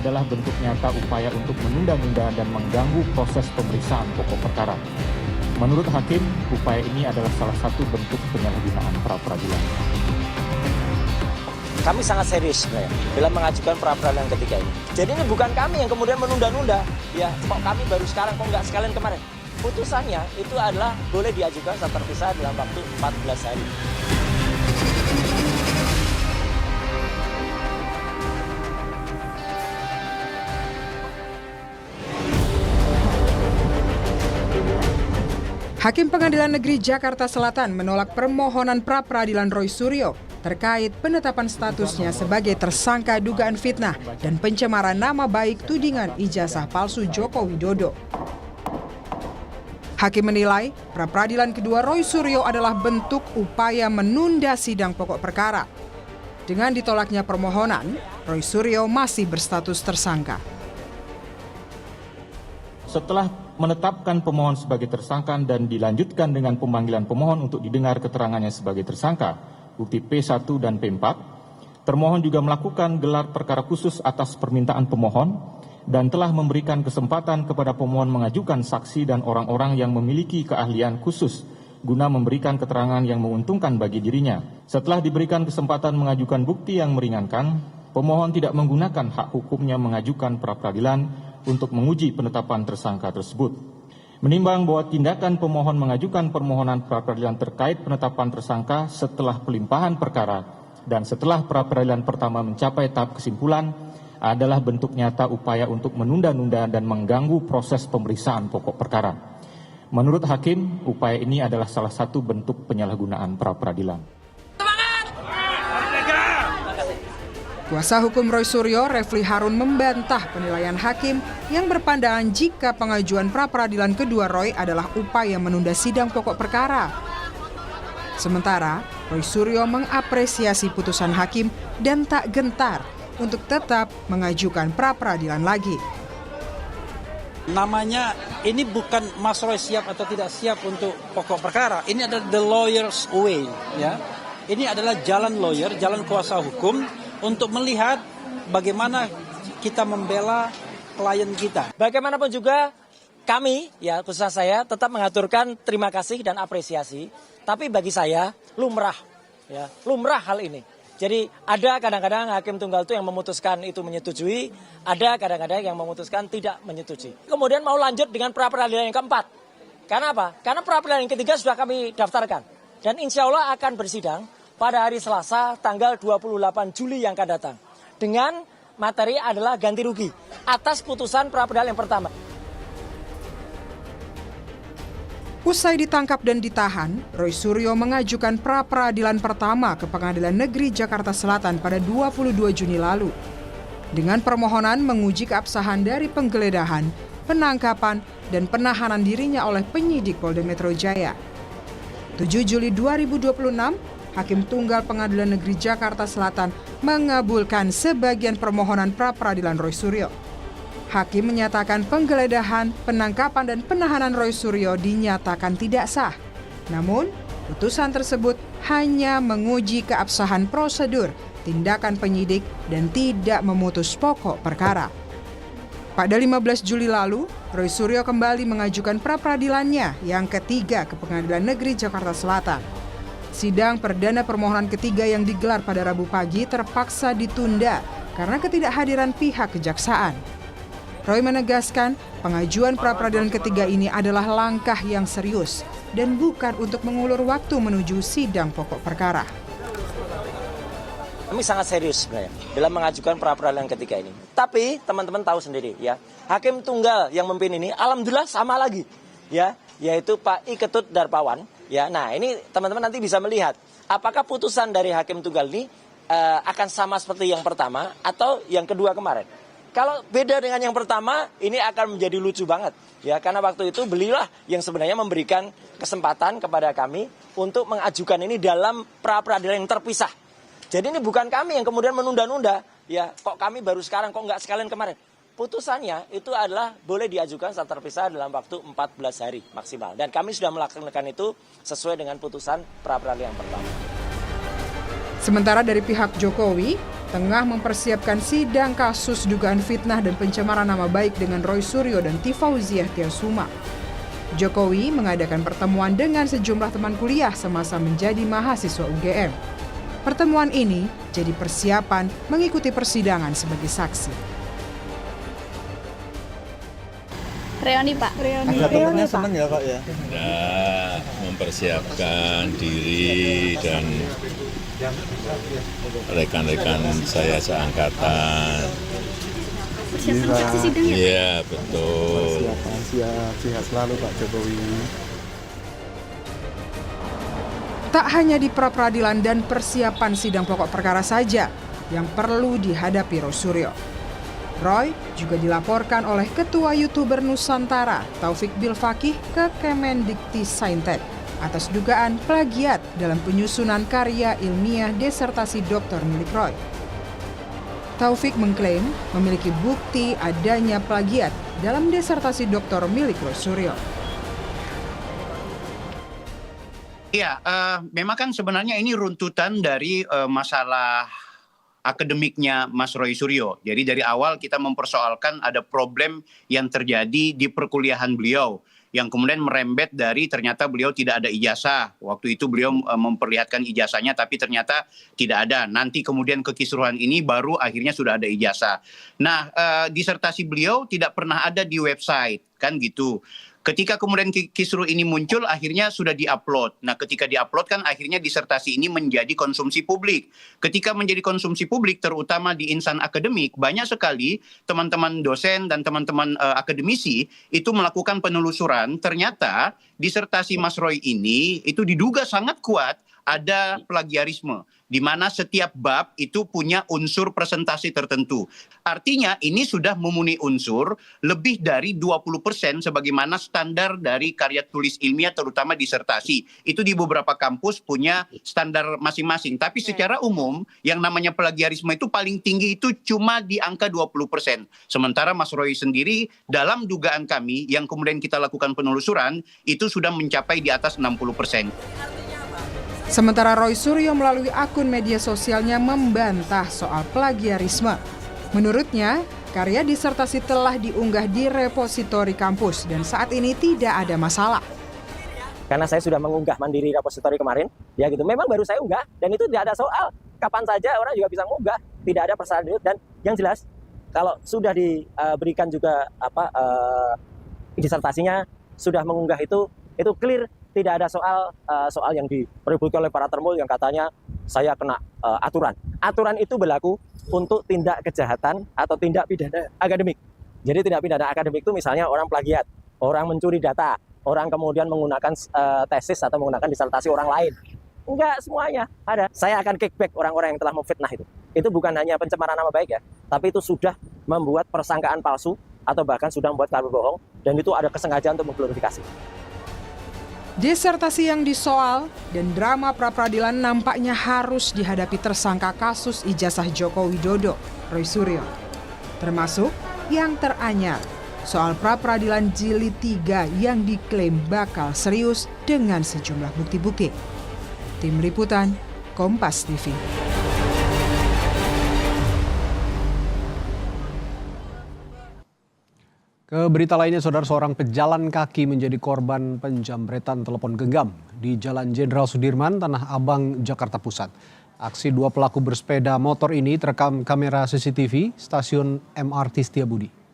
adalah bentuk nyata upaya untuk menunda-nunda dan mengganggu proses pemeriksaan pokok perkara. Menurut hakim, upaya ini adalah salah satu bentuk penyalahgunaan pra-peradilan. Kami sangat serius sebenarnya dalam mengajukan pra-peradilan ketiga ini. Jadi ini bukan kami yang kemudian menunda-nunda. Ya, kok kami baru sekarang, kok nggak sekalian kemarin. Putusannya itu adalah boleh diajukan secara terpisah dalam waktu 14 hari. Hakim Pengadilan Negeri Jakarta Selatan menolak permohonan pra-peradilan Roy Suryo terkait penetapan statusnya sebagai tersangka dugaan fitnah dan pencemaran nama baik tudingan ijazah palsu Joko Widodo. Hakim menilai pra-peradilan kedua Roy Suryo adalah bentuk upaya menunda sidang pokok perkara. Dengan ditolaknya permohonan, Roy Suryo masih berstatus tersangka. Setelah menetapkan pemohon sebagai tersangka dan dilanjutkan dengan pemanggilan pemohon untuk didengar keterangannya sebagai tersangka, bukti P1 dan P4, termohon juga melakukan gelar perkara khusus atas permintaan pemohon dan telah memberikan kesempatan kepada pemohon mengajukan saksi dan orang-orang yang memiliki keahlian khusus guna memberikan keterangan yang menguntungkan bagi dirinya. Setelah diberikan kesempatan mengajukan bukti yang meringankan, pemohon tidak menggunakan hak hukumnya mengajukan pra-peradilan untuk menguji penetapan tersangka tersebut. Menimbang bahwa tindakan pemohon mengajukan permohonan pra-peradilan terkait penetapan tersangka setelah pelimpahan perkara dan setelah pra-peradilan pertama mencapai tahap kesimpulan adalah bentuk nyata upaya untuk menunda-nunda dan mengganggu proses pemeriksaan pokok perkara. Menurut hakim, upaya ini adalah salah satu bentuk penyalahgunaan pra-peradilan. Kuasa hukum Roy Suryo, Refli Harun, membantah penilaian hakim yang berpandangan jika pengajuan pra-peradilan kedua Roy adalah upaya menunda sidang pokok perkara. Sementara, Roy Suryo mengapresiasi putusan hakim dan tak gentar untuk tetap mengajukan pra-peradilan lagi. Namanya ini bukan Mas Roy siap atau tidak siap untuk pokok perkara. Ini adalah the lawyer's way, ya. Ini adalah jalan lawyer, jalan kuasa hukum untuk melihat bagaimana kita membela klien kita. Bagaimanapun juga kami, ya khususnya saya, tetap mengaturkan terima kasih dan apresiasi. Tapi bagi saya lumrah hal ini. Jadi ada kadang-kadang hakim tunggal itu yang memutuskan itu menyetujui, ada kadang-kadang yang memutuskan tidak menyetujui. Kemudian mau lanjut dengan pra-peradilan yang keempat. Karena apa? Karena pra-peradilan yang ketiga sudah kami daftarkan. Dan insya Allah akan bersidang pada hari Selasa tanggal 28 Juli yang akan datang. Dengan materi adalah ganti rugi atas putusan pra-peradilan yang pertama. Usai ditangkap dan ditahan, Roy Suryo mengajukan pra-peradilan pertama ke Pengadilan Negeri Jakarta Selatan pada 22 Juni lalu. Dengan permohonan menguji keabsahan dari penggeledahan, penangkapan, dan penahanan dirinya oleh penyidik Polda Metro Jaya. 7 Juli 2026, Hakim Tunggal Pengadilan Negeri Jakarta Selatan mengabulkan sebagian permohonan pra-peradilan Roy Suryo. Hakim menyatakan penggeledahan, penangkapan, dan penahanan Roy Suryo dinyatakan tidak sah. Namun, putusan tersebut hanya menguji keabsahan prosedur, tindakan penyidik, dan tidak memutus pokok perkara. Pada 15 Juli lalu, Roy Suryo kembali mengajukan pra-peradilannya yang ketiga ke Pengadilan Negeri Jakarta Selatan. Sidang perdana permohonan ketiga yang digelar pada Rabu pagi terpaksa ditunda karena ketidakhadiran pihak kejaksaan. Roy menegaskan pengajuan pra-peradilan ketiga ini adalah langkah yang serius dan bukan untuk mengulur waktu menuju sidang pokok perkara. Kami sangat serius sebenarnya dalam mengajukan pra-peradilan ketiga ini. Tapi teman-teman tahu sendiri ya, hakim tunggal yang memimpin ini alhamdulillah sama lagi ya, yaitu Pak I Ketut Darpawan. Ya, nah ini teman-teman nanti bisa melihat apakah putusan dari hakim tunggal ini akan sama seperti yang pertama atau yang kedua kemarin. Kalau beda dengan yang pertama, ini akan menjadi lucu banget. Ya, karena waktu itu beliau yang sebenarnya memberikan kesempatan kepada kami untuk mengajukan ini dalam pra-peradilan yang terpisah. Jadi ini bukan kami yang kemudian menunda-nunda. Ya, kok kami baru sekarang, kok nggak sekalian kemarin. Putusannya itu adalah boleh diajukan secara terpisah dalam waktu 14 hari maksimal. Dan kami sudah melaksanakan itu sesuai dengan putusan pra-peradilan yang pertama. Sementara dari pihak Jokowi, tengah mempersiapkan sidang kasus dugaan fitnah dan pencemaran nama baik dengan Roy Suryo dan Tifauziah Tiasuma. Jokowi mengadakan pertemuan dengan sejumlah teman kuliah semasa menjadi mahasiswa UGM. Pertemuan ini jadi persiapan mengikuti persidangan sebagai saksi. Reoni Pak. Teman-temannya senang ya Pak ya? Nah, mempersiapkan diri dan rekan-rekan saya seangkatan. Persiapan saksi sidang ya? Iya, betul. Siap, sehat selalu Pak Jokowi. Tak hanya di pra-peradilan dan persiapan sidang pokok perkara saja yang perlu dihadapi Roy Suryo. Roy juga dilaporkan oleh Ketua YouTuber Nusantara Taufik Bilfakih ke Kemendikti-Saintek atas dugaan plagiat dalam penyusunan karya ilmiah disertasi doktor milik Roy. Taufik mengklaim memiliki bukti adanya plagiat dalam disertasi doktor milik Roy Suryo. Iya, memang kan sebenarnya ini runtutan dari masalah akademiknya Mas Roy Suryo. Jadi dari awal kita mempersoalkan ada problem yang terjadi di perkuliahan beliau, yang kemudian merembet dari ternyata beliau tidak ada ijazah. Waktu itu beliau memperlihatkan ijazahnya tapi ternyata tidak ada. Nanti kemudian kekisruhan ini baru akhirnya sudah ada ijazah. Nah, disertasi beliau tidak pernah ada di website, kan gitu. Ketika kemudian kisruh ini muncul, akhirnya sudah diupload. Nah, ketika diupload kan akhirnya disertasi ini menjadi konsumsi publik. Ketika menjadi konsumsi publik, terutama di insan akademik, banyak sekali teman-teman dosen dan teman-teman akademisi itu melakukan penelusuran. Ternyata disertasi Mas Roy ini itu diduga sangat kuat ada plagiarisme, di mana setiap bab itu punya unsur presentasi tertentu. Artinya ini sudah memenuhi unsur lebih dari 20% sebagaimana standar dari karya tulis ilmiah terutama disertasi. Itu di beberapa kampus punya standar masing-masing. Tapi secara umum yang namanya plagiarisme itu paling tinggi itu cuma di angka 20%. Sementara Mas Roy sendiri dalam dugaan kami yang kemudian kita lakukan penelusuran itu sudah mencapai di atas 60%. Sementara Roy Suryo melalui akun media sosialnya membantah soal plagiarisme. Menurutnya, karya disertasi telah diunggah di repositori kampus dan saat ini tidak ada masalah. Karena saya sudah mengunggah mandiri repositori kemarin, ya gitu. Memang baru saya unggah dan itu tidak ada soal. Kapan saja orang juga bisa mengunggah, tidak ada persyaratan. Dan yang jelas, kalau sudah diberikan juga disertasinya sudah mengunggah itu clear. Tidak ada soal yang diperebutkan oleh para termul yang katanya saya kena aturan. Aturan itu berlaku untuk tindak kejahatan atau tindak pidana akademik. Jadi tindak pidana akademik itu misalnya orang plagiat, orang mencuri data, orang kemudian menggunakan tesis atau menggunakan disertasi orang lain. Enggak semuanya ada. Saya akan kickback orang-orang yang telah memfitnah itu. Itu bukan hanya pencemaran nama baik ya, tapi itu sudah membuat persangkaan palsu atau bahkan sudah membuat kabar bohong dan itu ada kesengajaan untuk mengglorifikasi. Disertasi yang disoal dan drama pra-peradilan nampaknya harus dihadapi tersangka kasus ijazah Joko Widodo, Roy Suryo. Termasuk yang teranyar soal pra-peradilan jilid 3 yang diklaim bakal serius dengan sejumlah bukti-bukti. Tim Liputan, Kompas TV. Ke berita lainnya, saudara, seorang pejalan kaki menjadi korban penjamretan telepon genggam di Jalan Jenderal Sudirman, Tanah Abang, Jakarta Pusat. Aksi dua pelaku bersepeda motor ini terekam kamera CCTV stasiun MRT Setiabudi.